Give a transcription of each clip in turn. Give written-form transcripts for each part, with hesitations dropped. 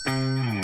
Hey,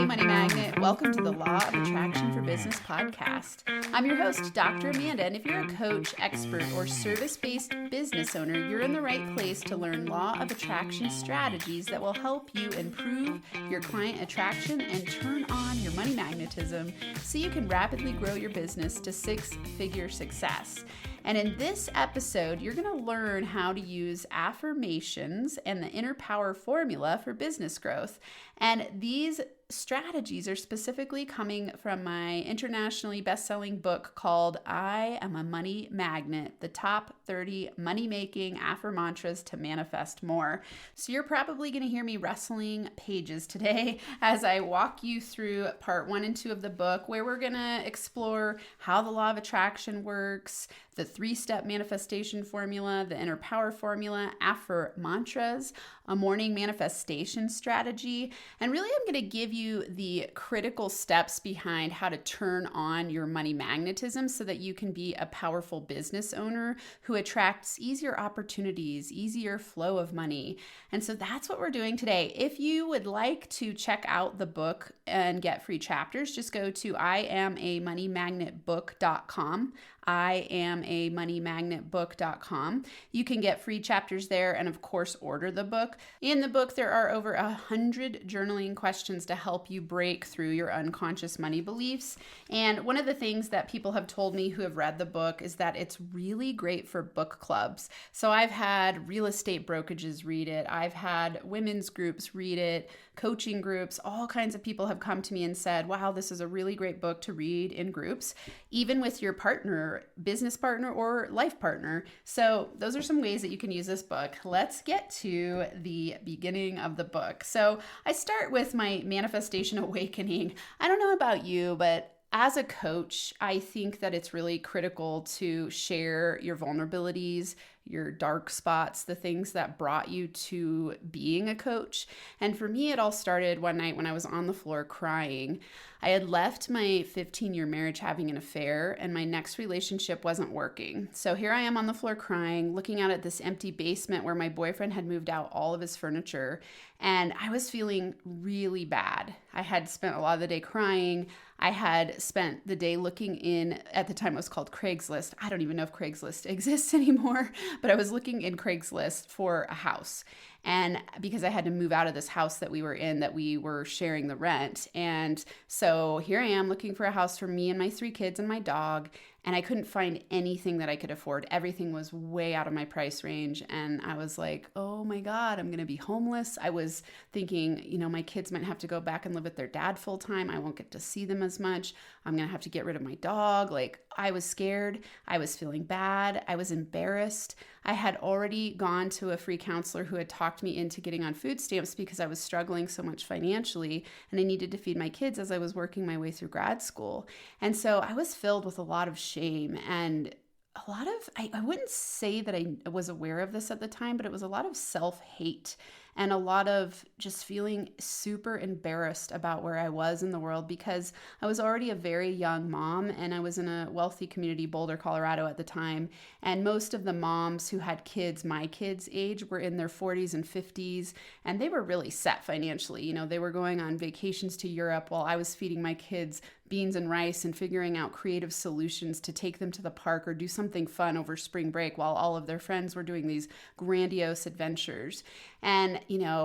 Money Magnet. Welcome to the Law of Attraction for Business podcast. I'm your host, Dr. Amanda, and if you're a coach, expert, or service-based business owner, you're in the right place to learn Law of Attraction strategies that will help you improve your client attraction and turn on your money magnetism so you can rapidly grow your business to six-figure success. And in this episode, you're going to learn how to use affirmations and the inner power formula for business growth. And these strategies are specifically coming from my internationally best-selling book called I Am a Money Magnet, the top 30 money-making affirmantras to manifest more. So you're probably going to hear me wrestling pages today as I walk you through part 1 and 2 of the book, where we're going to explore how the law of attraction works, the 3-step manifestation formula, the inner power formula, AffirMantras, a morning manifestation strategy, and really I'm going to give you the critical steps behind how to turn on your money magnetism so that you can be a powerful business owner who attracts easier opportunities, easier flow of money. And so that's what we're doing today. If you would like to check out the book and get free chapters, just go to IamAMoneyMagnetBook.com. IamAMoneyMagnetBook.com. You can get free chapters there and, of course, order the book. In the book, there are over 100 journaling questions to help you break through your unconscious money beliefs. And one of the things that people have told me who have read the book is that it's really great for book clubs. So I've had real estate brokerages read it. I've had women's groups read it, coaching groups. All kinds of people have come to me and said, wow, this is a really great book to read in groups, even with your partner, business partner, or life partner. So those are some ways that you can use this book. Let's get to the beginning of the book. So I start with my manifestation awakening. I don't know about you, but as a coach, I think that it's really critical to share your vulnerabilities, your dark spots, the things that brought you to being a coach. And for me, it all started one night when I was on the floor crying. I had left my 15-year marriage having an affair, and my next relationship wasn't working. So here I am on the floor crying, looking out at this empty basement where my boyfriend had moved out all of his furniture, and I was feeling really bad. I had spent a lot of the day crying. I had spent the day looking in, at the time it was called Craigslist. I don't even know if Craigslist exists anymore, but I was looking in Craigslist for a house. And because I had to move out of this house that we were in, that we were sharing the rent. And so here I am looking for a house for me and my 3 kids and my dog. And I couldn't find anything that I could afford. Everything was way out of my price range. And I was like, oh my God, I'm going to be homeless. I was thinking, my kids might have to go back and live with their dad full time. I won't get to see them as much. I'm going to have to get rid of my dog. I was scared. I was feeling bad. I was embarrassed. I had already gone to a free counselor who had talked me into getting on food stamps because I was struggling so much financially and I needed to feed my kids as I was working my way through grad school. And so I was filled with a lot of shame and a lot of, I wouldn't say that I was aware of this at the time, but it was a lot of self-hate and a lot of just feeling super embarrassed about where I was in the world because I was already a very young mom and I was in a wealthy community, Boulder, Colorado at the time. And most of the moms who had kids my kids' age were in their 40s and 50s, and they were really set financially. They were going on vacations to Europe while I was feeding my kids beans and rice and figuring out creative solutions to take them to the park or do something fun over spring break while all of their friends were doing these grandiose adventures. And,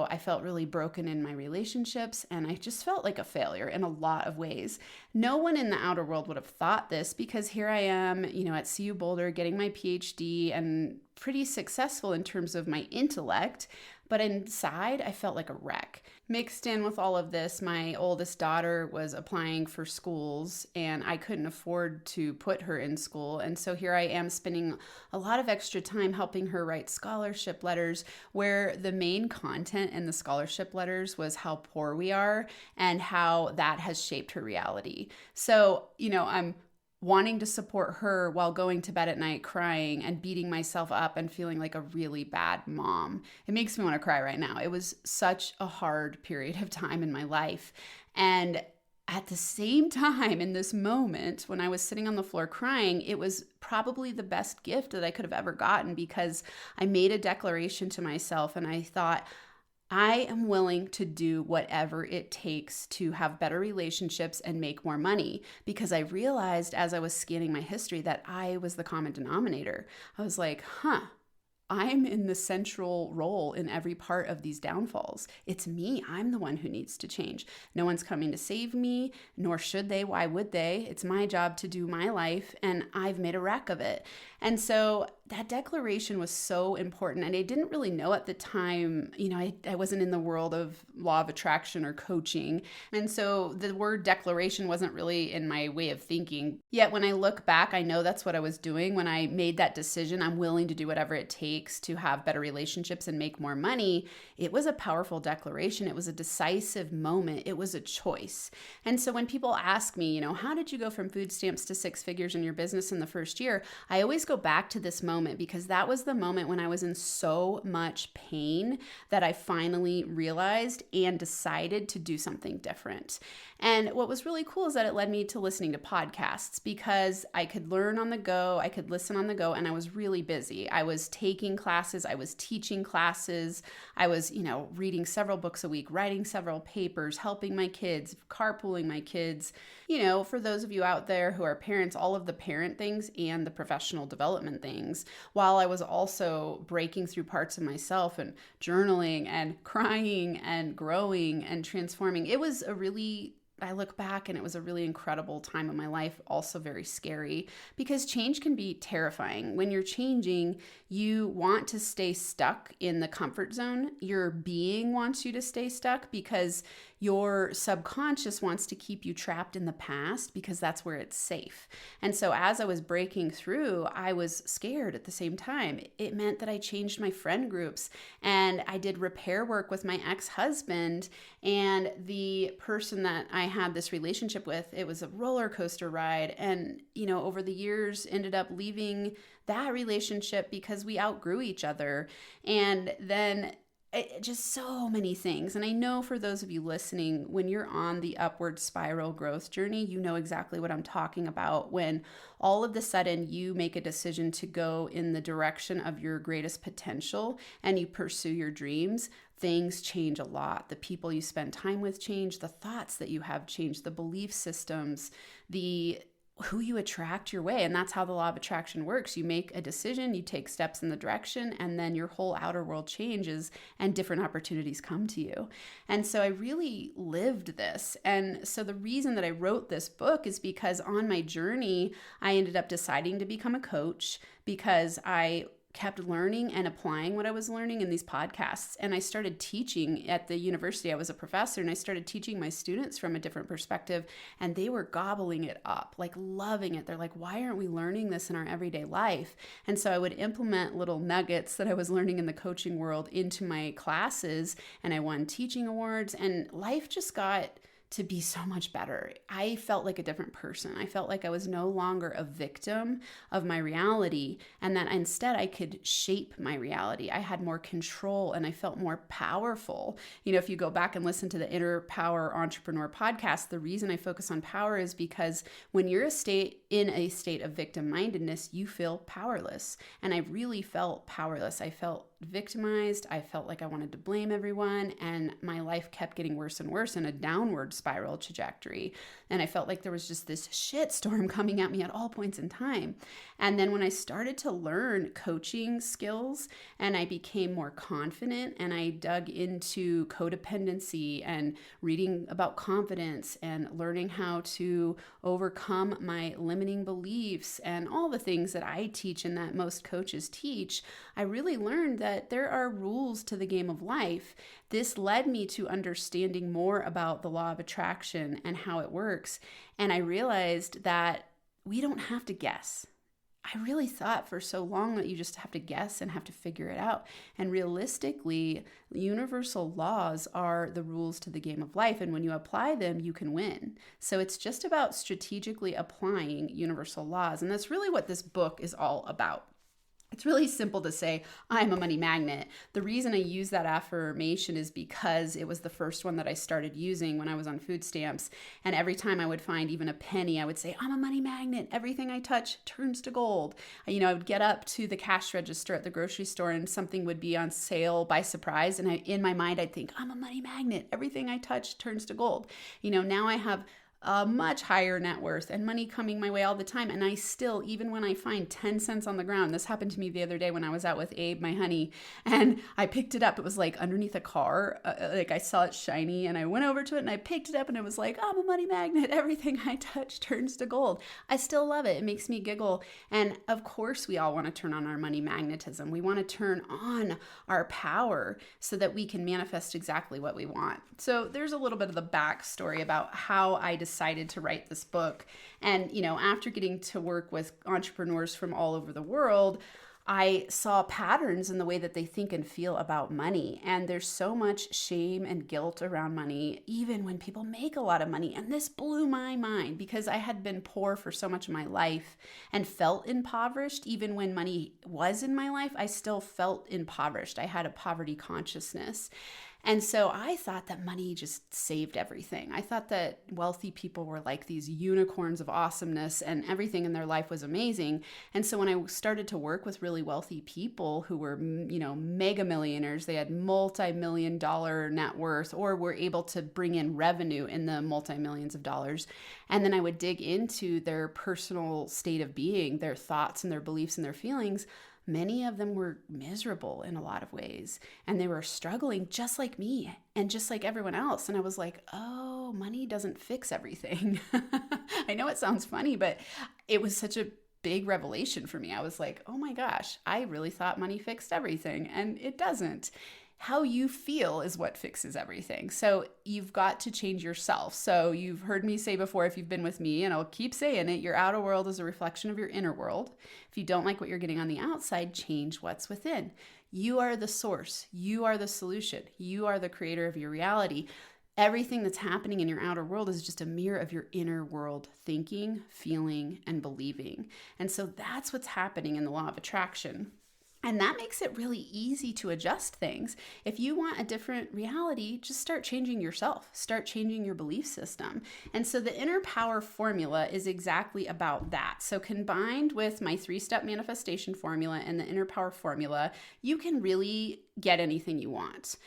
I felt really broken in my relationships and I just felt like a failure in a lot of ways. No one in the outer world would have thought this because here I am, at CU Boulder getting my PhD and pretty successful in terms of my intellect. But inside, I felt like a wreck. Mixed in with all of this, my oldest daughter was applying for schools and I couldn't afford to put her in school. And so here I am spending a lot of extra time helping her write scholarship letters where the main content in the scholarship letters was how poor we are and how that has shaped her reality. So, I'm wanting to support her while going to bed at night crying and beating myself up and feeling like a really bad mom. It makes me want to cry right now. It was such a hard period of time in my life. And at the same time, in this moment, when I was sitting on the floor crying, it was probably the best gift that I could have ever gotten because I made a declaration to myself and I thought, I am willing to do whatever it takes to have better relationships and make more money, because I realized as I was scanning my history that I was the common denominator. I was like, I'm in the central role in every part of these downfalls. It's me. I'm the one who needs to change. No one's coming to save me, nor should they. Why would they? It's my job to do my life, and I've made a wreck of it. And so that declaration was so important. And I didn't really know at the time, I wasn't in the world of law of attraction or coaching. And so the word declaration wasn't really in my way of thinking. Yet when I look back, I know that's what I was doing when I made that decision. I'm willing to do whatever it takes to have better relationships and make more money. It was a powerful declaration. It was a decisive moment. It was a choice. And so when people ask me, how did you go from food stamps to six figures in your business in the first year? I always go back to this moment, because that was the moment when I was in so much pain that I finally realized and decided to do something different. And what was really cool is that it led me to listening to podcasts, because I could learn on the go, I could listen on the go, and I was really busy. I was taking classes, I was teaching classes, I was, reading several books a week, writing several papers, helping my kids, carpooling my kids. For those of you out there who are parents, all of the parent things and the professional development things, while I was also breaking through parts of myself and journaling and crying and growing and transforming. I look back and it was a really incredible time of my life, also very scary, because change can be terrifying. When you're changing, you want to stay stuck in the comfort zone. Your being wants you to stay stuck because your subconscious wants to keep you trapped in the past, because that's where it's safe. And so as I was breaking through, I was scared at the same time. It meant that I changed my friend groups, and I did repair work with my ex-husband, and the person that I had this relationship with, it was a roller coaster ride. And, over the years ended up leaving that relationship because we outgrew each other. And then just so many things. And I know for those of you listening, when you're on the upward spiral growth journey, you know exactly what I'm talking about. When all of a sudden you make a decision to go in the direction of your greatest potential and you pursue your dreams, things change a lot. The people you spend time with change, the thoughts that you have change, the belief systems, who you attract your way. And that's how the law of attraction works. You make a decision, you take steps in the direction, and then your whole outer world changes and different opportunities come to you. And so I really lived this. And so the reason that I wrote this book is because on my journey, I ended up deciding to become a coach, because I kept learning and applying what I was learning in these podcasts. And I started teaching at the university. I was a professor, and I started teaching my students from a different perspective, and they were gobbling it up, like loving it. They're like, why aren't we learning this in our everyday life? And so I would implement little nuggets that I was learning in the coaching world into my classes, and I won teaching awards, and life just got to be so much better. I felt like a different person. I felt like I was no longer a victim of my reality, and that instead I could shape my reality. I had more control, and I felt more powerful. If you go back and listen to the Inner Power Entrepreneur podcast, the reason I focus on power is because when you're in a state of victim-mindedness, you feel powerless. And I really felt powerless. I felt victimized. I felt like I wanted to blame everyone, and my life kept getting worse and worse in a downward spiral trajectory. And I felt like there was just this shitstorm coming at me at all points in time. And then when I started to learn coaching skills and I became more confident, and I dug into codependency and reading about confidence and learning how to overcome my limiting beliefs and all the things that I teach and that most coaches teach, I really learned that there are rules to the game of life. This led me to understanding more about the law of attraction and how it works. And I realized that we don't have to guess. I really thought for so long that you just have to guess and have to figure it out. And realistically, universal laws are the rules to the game of life. And when you apply them, you can win. So it's just about strategically applying universal laws. And that's really what this book is all about. It's really simple to say, I'm a money magnet. The reason I use that affirmation is because it was the first one that I started using when I was on food stamps. And every time I would find even a penny, I would say, I'm a money magnet. Everything I touch turns to gold. I would get up to the cash register at the grocery store and something would be on sale by surprise. And in my mind, I'd think, I'm a money magnet. Everything I touch turns to gold. Now I have a much higher net worth and money coming my way all the time. And I still, even when I find 10 cents on the ground, this happened to me the other day when I was out with Abe, my honey, and I picked it up. It was like underneath a car. Like I saw it shiny and I went over to it and I picked it up and it was like, I'm a money magnet. Everything I touch turns to gold. I still love it. It makes me giggle. And of course, we all want to turn on our money magnetism. We want to turn on our power so that we can manifest exactly what we want. So there's a little bit of the backstory about how I decided to write this book. And, after getting to work with entrepreneurs from all over the world, I saw patterns in the way that they think and feel about money. And there's so much shame and guilt around money, even when people make a lot of money. And this blew my mind because I had been poor for so much of my life and felt impoverished. Even when money was in my life, I still felt impoverished. I had a poverty consciousness. And so I thought that money just saved everything. I thought that wealthy people were like these unicorns of awesomeness and everything in their life was amazing. And so when I started to work with really wealthy people who were, mega millionaires, they had multi-million-dollar net worth or were able to bring in revenue in the multi-millions of dollars. And then I would dig into their personal state of being, their thoughts and their beliefs and their feelings. Many of them were miserable in a lot of ways, and they were struggling just like me and just like everyone else. And I was like, oh, money doesn't fix everything. I know it sounds funny, but it was such a big revelation for me. I was like, oh my gosh, I really thought money fixed everything, and it doesn't. How you feel is what fixes everything. So you've got to change yourself. So you've heard me say before, if you've been with me, and I'll keep saying it, your outer world is a reflection of your inner world. If you don't like what you're getting on the outside, change what's within. You are the source. You are the solution. You are the creator of your reality. Everything that's happening in your outer world is just a mirror of your inner world, thinking, feeling, and believing. And so that's what's happening in the law of attraction. And that makes it really easy to adjust things. If you want a different reality, just start changing yourself. Start changing your belief system. And so the inner power formula is exactly about that. So combined with my 3-step manifestation formula and the inner power formula, you can really get anything you want.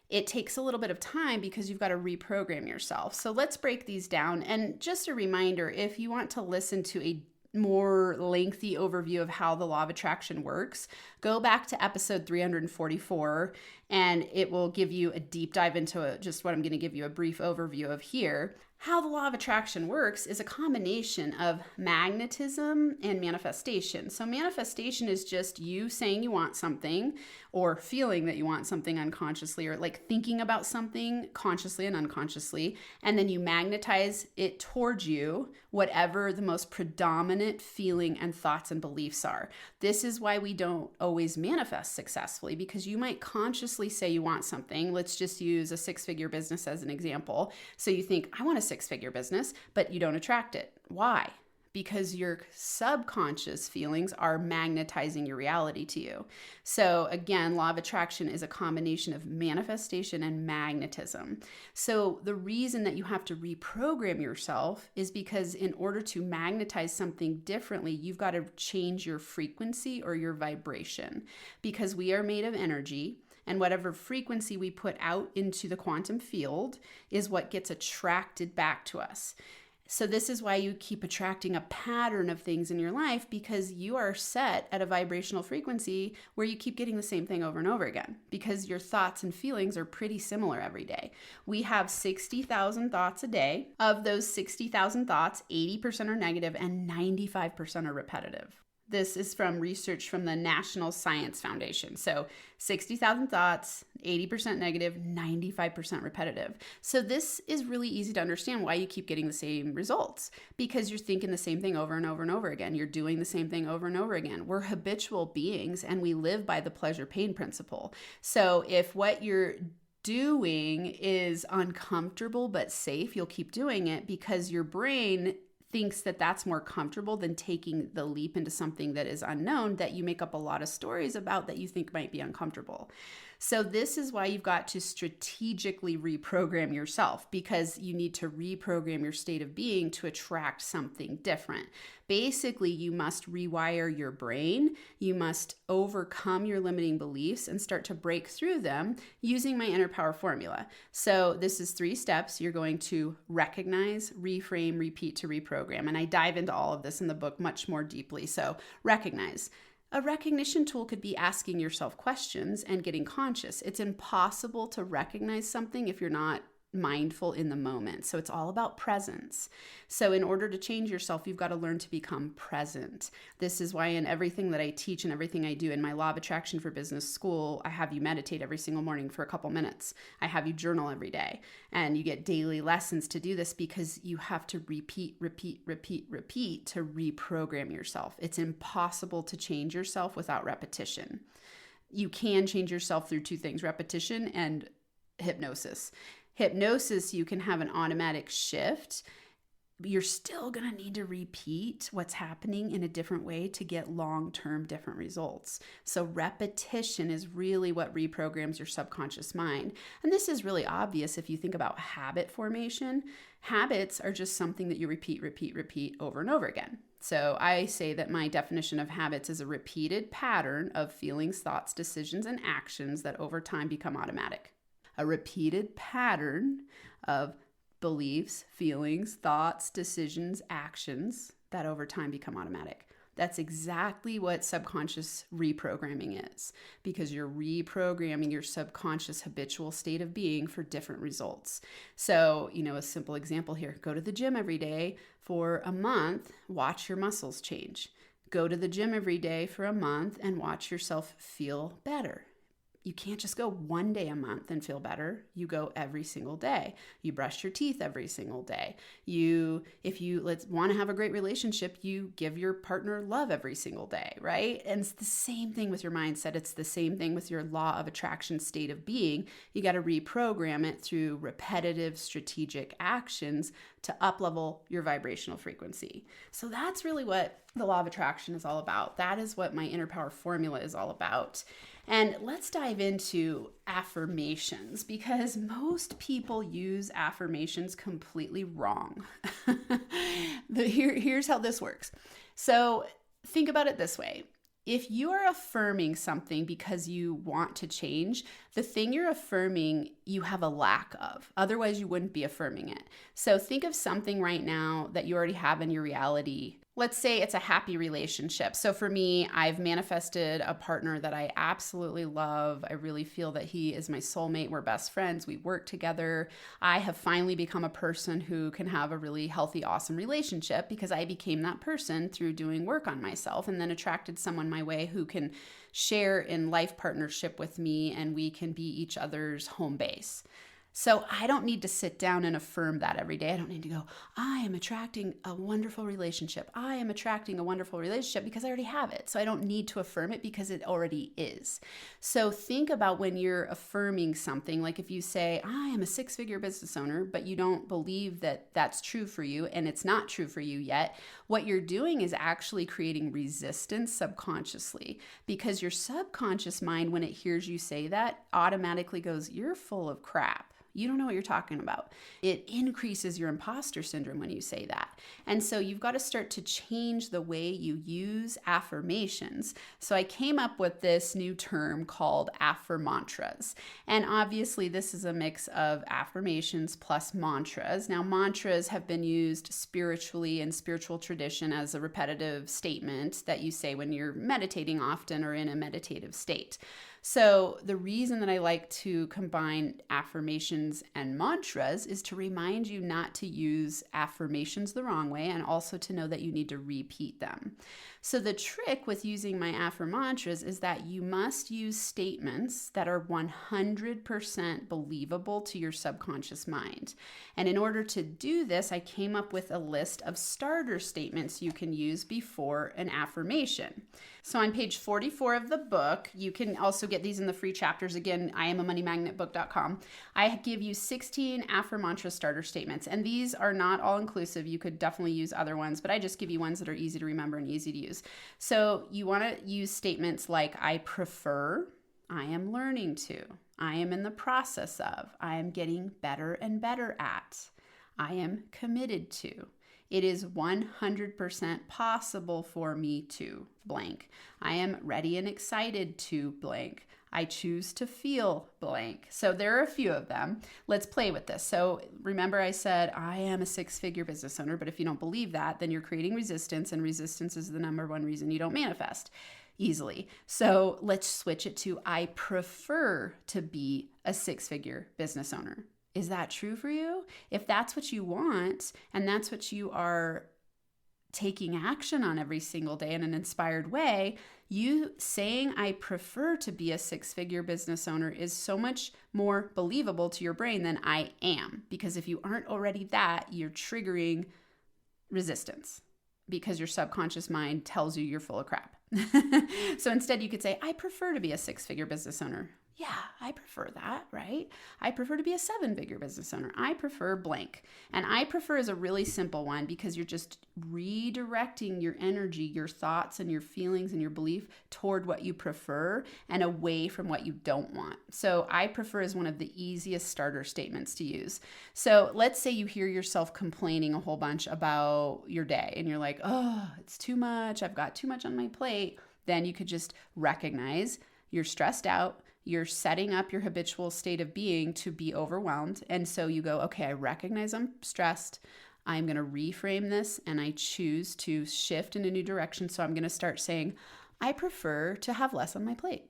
It takes a little bit of time because you've got to reprogram yourself. So let's break these down. And just a reminder, if you want to listen to a more lengthy overview of how the law of attraction works, go back to episode 344 and it will give you a deep dive into just what I'm going to give you a brief overview of here. How the law of attraction works is a combination of magnetism and manifestation. So manifestation is just you saying you want something or feeling that you want something unconsciously, or like thinking about something consciously and unconsciously, and then you magnetize it towards you, whatever the most predominant feeling and thoughts and beliefs are. This is why we don't always manifest successfully, because you might consciously say you want something. Let's just use a 6-figure business as an example. So you think, I want a 6-figure business, but you don't attract it. Why? Because your subconscious feelings are magnetizing your reality to you. So again, law of attraction is a combination of manifestation and magnetism. So the reason that you have to reprogram yourself is because in order to magnetize something differently, you've got to change your frequency or your vibration, because we are made of energy. And whatever frequency we put out into the quantum field is what gets attracted back to us. So this is why you keep attracting a pattern of things in your life, because you are set at a vibrational frequency where you keep getting the same thing over and over again, because your thoughts and feelings are pretty similar every day. We have 60,000 thoughts a day. Of those 60,000 thoughts, 80% are negative and 95% are repetitive. This is from research from the National Science Foundation. So 60,000 thoughts, 80% negative, 95% repetitive. So this is really easy to understand why you keep getting the same results, because you're thinking the same thing over and over and over again. You're doing the same thing over and over again. We're habitual beings and we live by the pleasure-pain principle. So if what you're doing is uncomfortable but safe, you'll keep doing it because your brain thinks that that's more comfortable than taking the leap into something that is unknown, that you make up a lot of stories about that you think might be uncomfortable. So this is why you've got to strategically reprogram yourself, because you need to reprogram your state of being to attract something different. Basically, you must rewire your brain. You must overcome your limiting beliefs and start to break through them using my inner power formula. So this is 3 steps. You're going to recognize, reframe, repeat to reprogram. And I dive into all of this in the book much more deeply. So recognize. A recognition tool could be asking yourself questions and getting conscious. It's impossible to recognize something if you're not mindful in the moment. So it's all about presence. So in order to change yourself, you've got to learn to become present. This is why in everything that I teach and everything I do in my Law of Attraction for Business school, I have you meditate every single morning for a couple minutes. I have you journal every day, and you get daily lessons to do this, because you have to repeat to reprogram yourself. It's impossible to change yourself without repetition. You can change yourself through 2 things: repetition and hypnosis. Hypnosis, you can have an automatic shift. You're still going to need to repeat what's happening in a different way to get long-term different results. So repetition is really what reprograms your subconscious mind. And this is really obvious if you think about habit formation. Habits are just something that you repeat over and over again. So I say that my definition of habits is a repeated pattern of feelings, thoughts, decisions, and actions that over time become automatic. A repeated pattern of beliefs, feelings, thoughts, decisions, actions that over time become automatic. That's exactly what subconscious reprogramming is, because you're reprogramming your subconscious habitual state of being for different results. So, a simple example here: go to the gym every day for a month, watch your muscles change. Go to the gym every day for a month and watch yourself feel better. You can't just go one day a month and feel better. You go every single day. You brush your teeth every single day. If you want to have a great relationship, you give your partner love every single day, right? And it's the same thing with your mindset. It's the same thing with your law of attraction state of being. You got to reprogram it through repetitive strategic actions to up-level your vibrational frequency. So that's really what the law of attraction is all about. That is what my inner power formula is all about. And let's dive into affirmations, because most people use affirmations completely wrong. Here's how this works. So think about it this way. If you are affirming something because you want to change, the thing you're affirming, you have a lack of. Otherwise, you wouldn't be affirming it. So think of something right now that you already have in your reality. Let's say it's a happy relationship. So for me, I've manifested a partner that I absolutely love. I really feel that he is my soulmate. We're best friends. We work together. I have finally become a person who can have a really healthy, awesome relationship, because I became that person through doing work on myself, and then attracted someone my way who can share in life partnership with me, and we can be each other's home base. So I don't need to sit down and affirm that every day. I don't need to go, I am attracting a wonderful relationship. I am attracting a wonderful relationship, because I already have it. So I don't need to affirm it, because it already is. So think about when you're affirming something, like if you say, I am a 6-figure business owner, but you don't believe that that's true for you, and it's not true for you yet, what you're doing is actually creating resistance subconsciously, because your subconscious mind, when it hears you say that, automatically goes, you're full of crap. You don't know what you're talking about. It increases your imposter syndrome when you say that. And so you've got to start to change the way you use affirmations. So I came up with this new term called Affirmantras. And obviously this is a mix of affirmations plus mantras. Now, mantras have been used spiritually in spiritual tradition as a repetitive statement that you say when you're meditating often or in a meditative state. So the reason that I like to combine affirmations and mantras is to remind you not to use affirmations the wrong way, and also to know that you need to repeat them. So the trick with using my affirmantras is that you must use statements that are 100% believable to your subconscious mind. And in order to do this, I came up with a list of starter statements you can use before an affirmation. So on page 44 of the book, you can also get these in the free chapters. Again, IamAMoneyMagnetBook.com. I give you 16 AffirMantra starter statements, and these are not all inclusive. You could definitely use other ones, but I just give you ones that are easy to remember and easy to use. So you want to use statements like I prefer, I am learning to, I am in the process of, I am getting better and better at, I am committed to. It is 100% possible for me to blank. I am ready and excited to blank. I choose to feel blank. So there are a few of them. Let's play with this. So remember I said I am a 6-figure business owner, but if you don't believe that, then you're creating resistance, and resistance is the number one reason you don't manifest easily. So let's switch it to I prefer to be a 6-figure business owner. Is that true for you? If that's what you want, and that's what you are taking action on every single day in an inspired way, you saying I prefer to be a 6-figure business owner is so much more believable to your brain than I am. Because if you aren't already that, you're triggering resistance because your subconscious mind tells you you're full of crap. So instead you could say, I prefer to be a 6-figure business owner. Yeah, I prefer that, right? I prefer to be a 7-figure business owner. I prefer blank. And I prefer is a really simple one because you're just redirecting your energy, your thoughts and your feelings and your belief toward what you prefer and away from what you don't want. So I prefer is one of the easiest starter statements to use. So let's say you hear yourself complaining a whole bunch about your day and you're like, oh, it's too much. I've got too much on my plate. Then you could just recognize you're stressed out. You're setting up your habitual state of being to be overwhelmed. And so you go, okay, I recognize I'm stressed. I'm going to reframe this and I choose to shift in a new direction. So I'm going to start saying, I prefer to have less on my plate.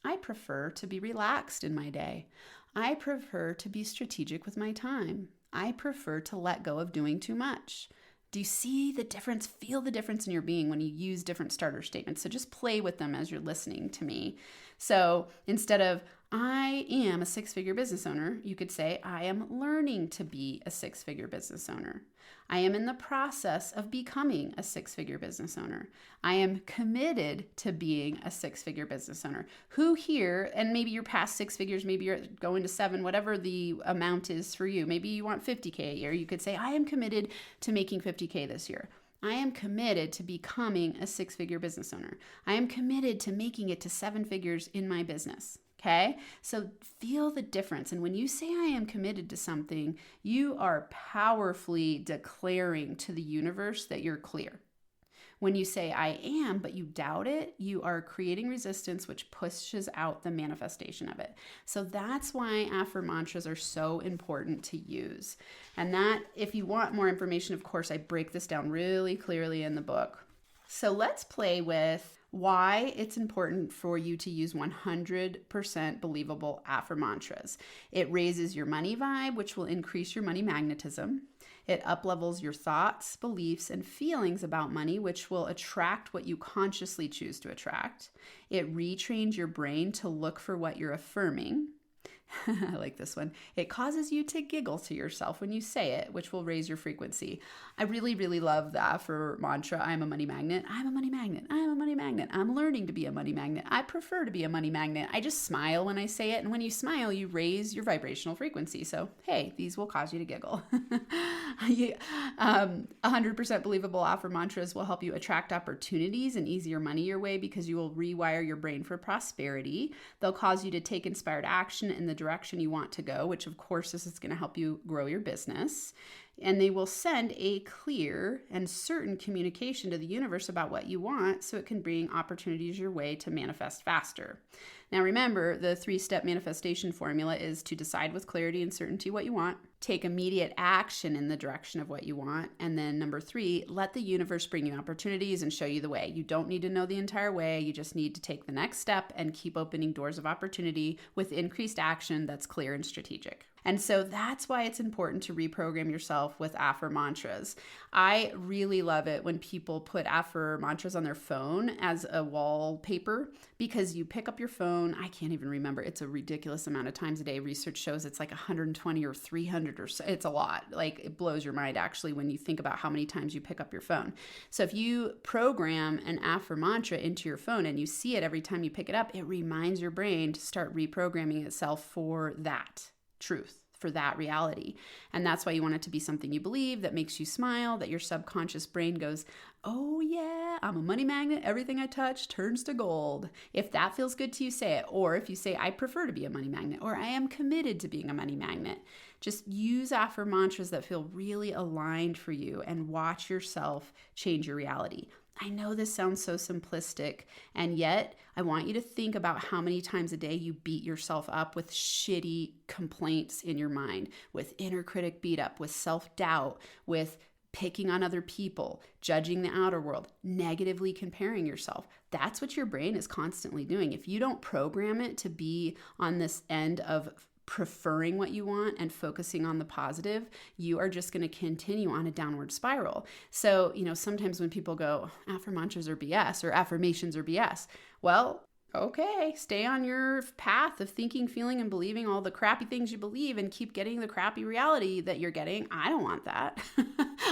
I prefer to be relaxed in my day. I prefer to be strategic with my time. I prefer to let go of doing too much. Do you see the difference? Feel the difference in your being when you use different starter statements. So just play with them as you're listening to me. So instead of I am a 6-figure business owner, you could say I am learning to be a 6-figure business owner. I am in the process of becoming a 6-figure business owner. I am committed to being a 6-figure business owner. Who here, and maybe you're past 6 figures, maybe you're going to 7, whatever the amount is for you. Maybe you want 50K a year. You could say, I am committed to making 50K this year. I am committed to becoming a 6-figure business owner. I am committed to making it to 7 figures in my business. Okay, so feel the difference. And when you say I am committed to something, you are powerfully declaring to the universe that you're clear. When you say I am, but you doubt it, you are creating resistance, which pushes out the manifestation of it. So that's why AffirMantras are so important to use. And that, if you want more information, of course, I break this down really clearly in the book. So let's play with why it's important for you to use 100% believable AffirMantras. It raises your money vibe, which will increase your money magnetism. It uplevels your thoughts, beliefs, and feelings about money, which will attract what you consciously choose to attract. It retrains your brain to look for what you're affirming. I like this one. It causes you to giggle to yourself when you say it, which will raise your frequency. I really, really love that for mantra. I'm a money magnet. I'm a money magnet. I'm a money magnet. I'm learning to be a money magnet. I prefer to be a money magnet. I just smile when I say it. And when you smile, you raise your vibrational frequency. So, hey, these will cause you to giggle. 100% believable AffirMantras will help you attract opportunities and easier money your way because you will rewire your brain for prosperity. They'll cause you to take inspired action in the direction you want to go, which of course this is going to help you grow your business. And they will send a clear and certain communication to the universe about what you want so it can bring opportunities your way to manifest faster. Now remember, the 3-step manifestation formula is to decide with clarity and certainty what you want, take immediate action in the direction of what you want, and then number 3, let the universe bring you opportunities and show you the way. You don't need to know the entire way. You just need to take the next step and keep opening doors of opportunity with increased action that's clear and strategic. And so that's why it's important to reprogram yourself with AffirMantras. I really love it when people put AffirMantras on their phone as a wallpaper, because you pick up your phone, I can't even remember, it's a ridiculous amount of times a day. Research shows it's like 120 or 300 or so. It's a lot. Like, it blows your mind actually when you think about how many times you pick up your phone. So if you program an AffirMantra into your phone and you see it every time you pick it up, it reminds your brain to start reprogramming itself for that truth, for that reality. And that's why you want it to be something you believe, that makes you smile, that your subconscious brain goes, oh yeah, I'm a money magnet. Everything I touch turns to gold. If that feels good to you, say it. Or if you say, I prefer to be a money magnet, or I am committed to being a money magnet, just use AffirMantras that feel really aligned for you and watch yourself change your reality. I know this sounds so simplistic, and yet I want you to think about how many times a day you beat yourself up with shitty complaints in your mind, with inner critic beat up, with self-doubt, with picking on other people, judging the outer world, negatively comparing yourself. That's what your brain is constantly doing. If you don't program it to be on this end of preferring what you want and focusing on the positive, you are just going to continue on a downward spiral. So, sometimes when people go, AffirMantras are BS or affirmations are BS, well, okay, stay on your path of thinking, feeling, and believing all the crappy things you believe and keep getting the crappy reality that you're getting. I don't want that.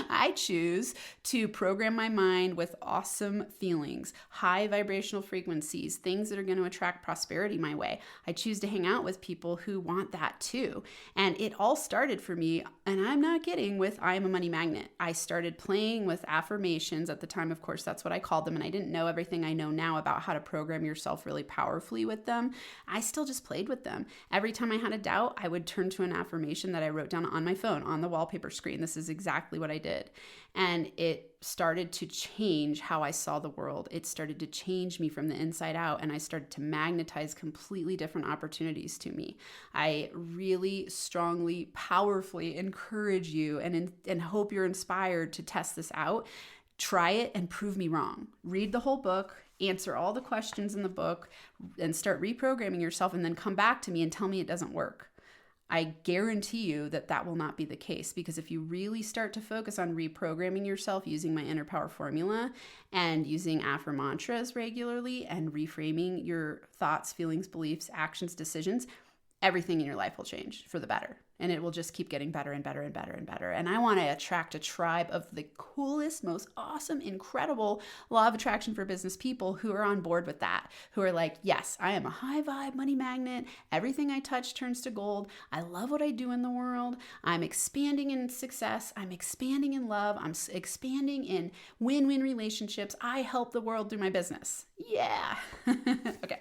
I choose to program my mind with awesome feelings, high vibrational frequencies, things that are going to attract prosperity my way. I choose to hang out with people who want that too. And it all started for me, and I'm not kidding, with I am a money magnet. I started playing with affirmations at the time. Of course, that's what I called them. And I didn't know everything I know now about how to program yourself really powerfully with them. I still just played with them. Every time I had a doubt, I would turn to an affirmation that I wrote down on my phone, on the wallpaper screen. This is exactly what I did. And it started to change how I saw the world. It started to change me from the inside out, and I started to magnetize completely different opportunities to me. I really strongly, powerfully encourage you and hope you're inspired to test this out. Try it and prove me wrong. Read the whole book, answer all the questions in the book, and start reprogramming yourself, and then come back to me and tell me it doesn't work. I guarantee you that will not be the case, because if you really start to focus on reprogramming yourself using my inner power formula and using AffirMantras regularly and reframing your thoughts, feelings, beliefs, actions, decisions, everything in your life will change for the better. And it will just keep getting better and better and better and better. And I want to attract a tribe of the coolest, most awesome, incredible law of attraction for business people who are on board with that, who are like, yes, I am a high vibe money magnet. Everything I touch turns to gold. I love what I do in the world. I'm expanding in success. I'm expanding in love. I'm expanding in win-win relationships. I help the world through my business. Yeah. Okay.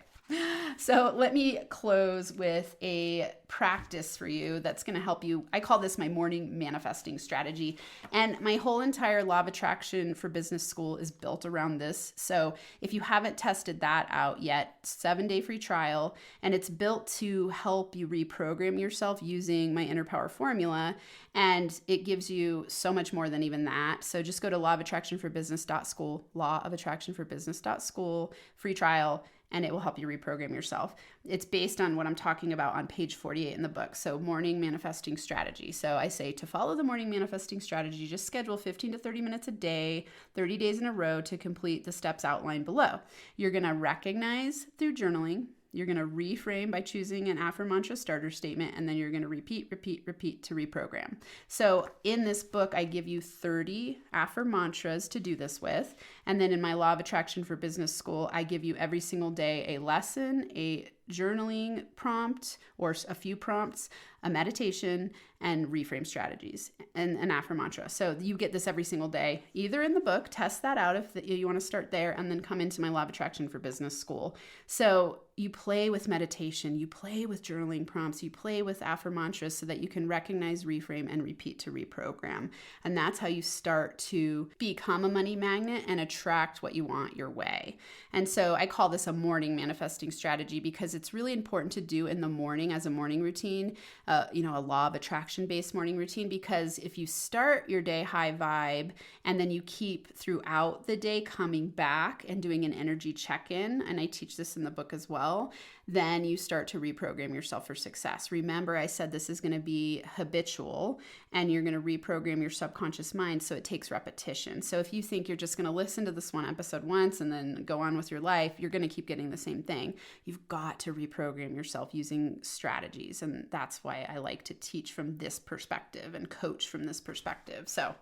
So let me close with a practice for you that's going to help you. I call this my morning manifesting strategy. And my whole entire Law of Attraction for Business School is built around this. So if you haven't tested that out yet, 7-day free trial, and it's built to help you reprogram yourself using my inner power formula. And it gives you so much more than even that. So just go to lawofattractionforbusiness.school, lawofattractionforbusiness.school, free trial, and it will help you reprogram yourself. It's based on what I'm talking about on page 48 in the book. So morning manifesting strategy. So I say to follow the morning manifesting strategy, just schedule 15 to 30 minutes a day, 30 days in a row to complete the steps outlined below. You're going to recognize through journaling. You're going to reframe by choosing an AffirMantra starter statement, and then you're going to repeat to reprogram. So in this book, I give you 30 AffirMantras to do this with. And then in my Law of Attraction for Business School, I give you every single day a lesson, a journaling prompt or a few prompts, a meditation, and reframe strategies, and an AffirMantra. So you get this every single day, either in the book, test that out if you want to start there, and then come into my Law of Attraction for Business School. So you play with meditation, you play with journaling prompts, you play with AffirMantras so that you can recognize, reframe, and repeat to reprogram. And that's how you start to become a money magnet and attract what you want your way. And so I call this a morning manifesting strategy because it's really important to do in the morning as a morning routine, a law of attraction based morning routine, because if you start your day high vibe and then you keep throughout the day coming back and doing an energy check-in, and I teach this in the book as well, then you start to reprogram yourself for success. Remember, I said this is going to be habitual, and you're going to reprogram your subconscious mind, so it takes repetition. So if you think you're just going to listen to this one episode once and then go on with your life, you're going to keep getting the same thing. You've got to reprogram yourself using strategies, and that's why I like to teach from this perspective and coach from this perspective. So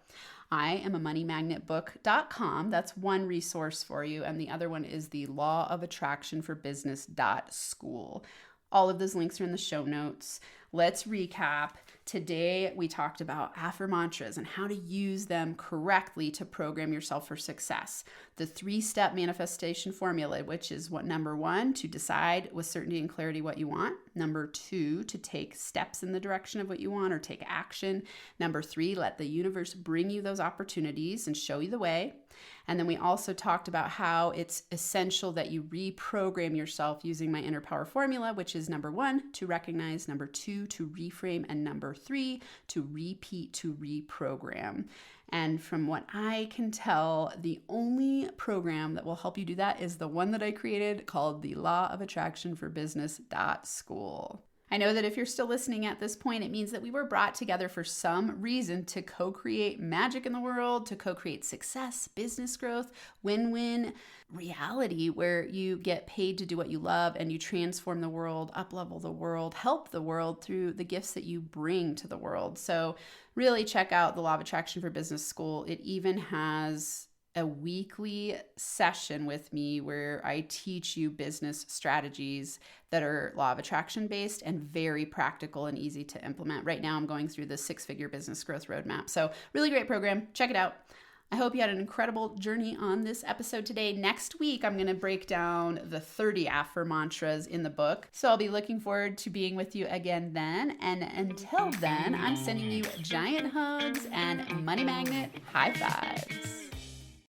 I am a moneymagnetbook.com. That's one resource for you. And the other one is the Law of Attraction for Business.school. All of those links are in the show notes. Let's recap. Today, we talked about AffirMantras and how to use them correctly to program yourself for success. The 3-step manifestation formula, which is number 1, to decide with certainty and clarity what you want. Number 2, to take steps in the direction of what you want or take action. Number 3, let the universe bring you those opportunities and show you the way. And then we also talked about how it's essential that you reprogram yourself using my inner power formula, which is number 1, to recognize, number 2, to reframe, and number 3, to repeat, to reprogram. And from what I can tell, the only program that will help you do that is the one that I created called the Law of Attraction for Business.school. I know that if you're still listening at this point, it means that we were brought together for some reason to co-create magic in the world, to co-create success, business growth, win-win reality where you get paid to do what you love and you transform the world, up-level the world, help the world through the gifts that you bring to the world. So really check out the Law of Attraction for Business School. It even has a weekly session with me where I teach you business strategies that are law of attraction based and very practical and easy to implement. Right now, I'm going through the 6-figure business growth roadmap. So really great program. Check it out. I hope you had an incredible journey on this episode today. Next week, I'm going to break down the 30 AffirMantras in the book. So I'll be looking forward to being with you again then. And until then, I'm sending you giant hugs and money magnet high fives.